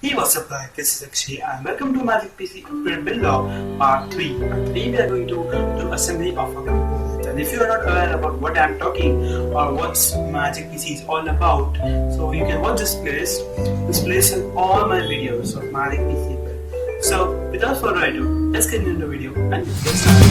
Hey, what's up guys, this is Akshay and welcome to Magic PC Upgrade Builder Part 3. And today we are going to do assembly of a component. And if you are not aware about what I am talking or what Magic PC is all about, so you can watch this playlist. This playlist has all my videos of Magic PC build. So without further ado, let's get into the video and let's get started.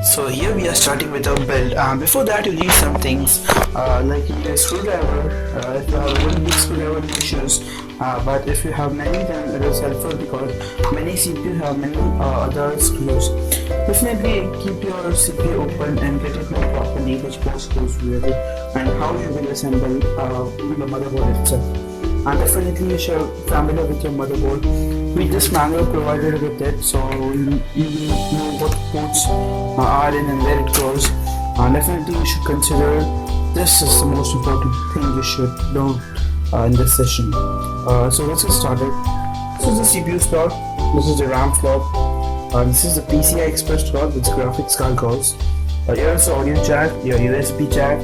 So here we are starting with our build. Before that you need some things like you need a screwdriver. If you have one big screwdriver, no issues. But if you have many, then it is helpful because many CPU have many other screws. Definitely keep your CPU open and get it known properly which port goes where and how you will assemble the motherboard itself. And definitely you should familiar with your motherboard. With this manual provided with it, so you know what ports are in and where it goes. Definitely you should consider this is the most important thing you should know in this session. So let's get started. This is the CPU slot, this is the RAM slot, this is the PCI Express slot with graphics card goes. Here's the audio jack, your USB jack,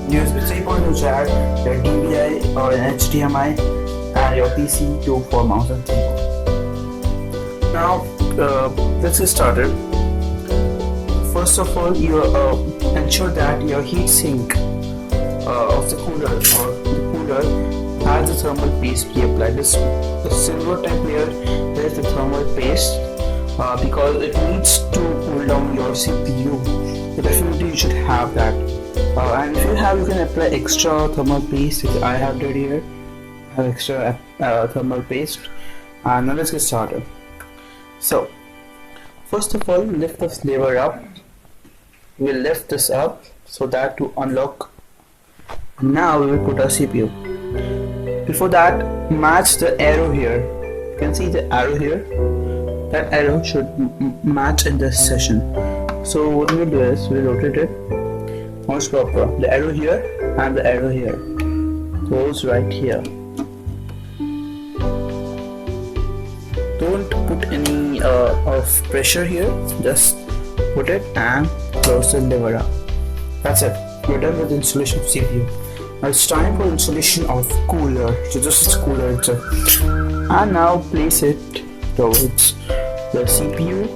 USB 3.0 jack, your DVI or an HDMI, and your PC for mouse and keyboard. Now let's get started. First of all, you ensure that your heat sink of the cooler or the cooler has the thermal paste be applied. The silver type layer is the thermal paste because it needs to cool down your CPU. So definitely you should have that. And if you have, you can apply extra thermal paste which I have did here. I have extra thermal paste. And now let's get started. So first of all, lift this lever up. We'll lift this up so that to unlock. Now we will put our CPU. Before that, match the arrow here. You can see the arrow here. That arrow should match in this session. So what we'll do is we'll rotate it most proper. The arrow here and the arrow here goes right here. Don't put any of pressure here. Just put it and close the lever up. That's it. We're done with the installation of CPU. Now it's time for installation of cooler. So this is cooler itself. And now place it towards the CPU.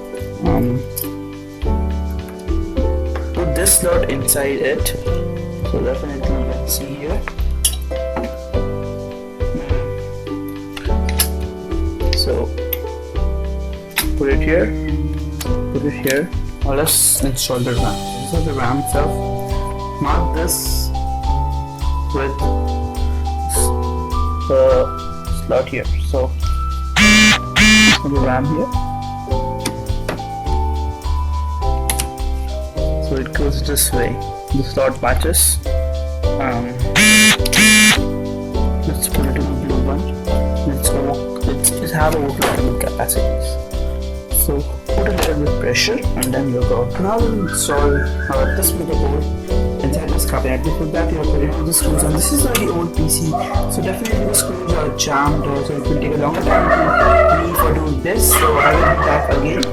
Put this slot inside it. So definitely you can see here. So put it here. Put it here. Now let's install the RAM. This is the RAM itself. Mark this with the slot here. So the RAM here. So it goes this way. The slot matches. Let's put it in the blue one. Let's have overclocking capacities. So put a little bit pressure and then you're go. Now we'll install this motherboard inside this cabinet. Before that, you're putting all the screws, and this is a very old PC, so definitely the screws are jammed, so it will take a longer time for me for doing this. So I will be back again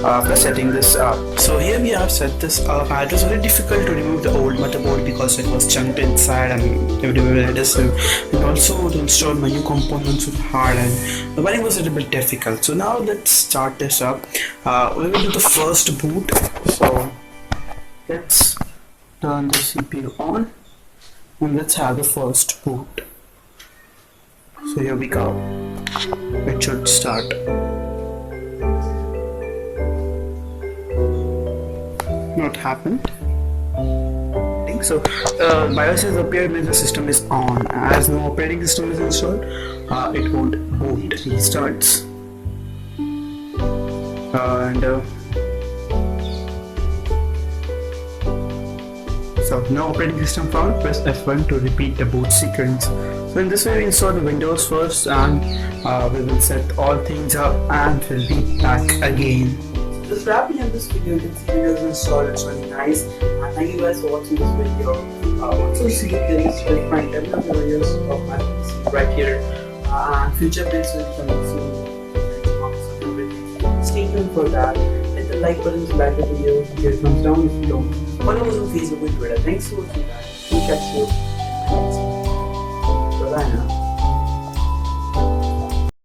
after setting this up. So here we have set this up. It was very difficult to remove the old motherboard because it was chunked inside and adhesive, and also to install my new components was hard and the wiring was a little bit difficult. So now let's start this up. We will do the first boot. So let's turn the CPU on and let's have the first boot. So here we go. It should start. Not happened. I think so. BIOS has appeared when the system is on. As no operating system is installed, it won't boot. Restarts. So no operating system found. Press F1 to repeat the boot sequence. So in this way we install the Windows first, and we will set all things up and we'll be back again. Just wrapping up this video, you can see Windows installed. It's really nice. And thank you guys for watching this video. Also see the links to find every of the videos of my PC right here. And future builds will be coming soon. Stay tuned for that. Hit the the like button to like the video, give a thumbs down if you don't. Follow us on Facebook and Twitter. Thanks for watching, guys. We'll catch you in my next video. Bye bye now.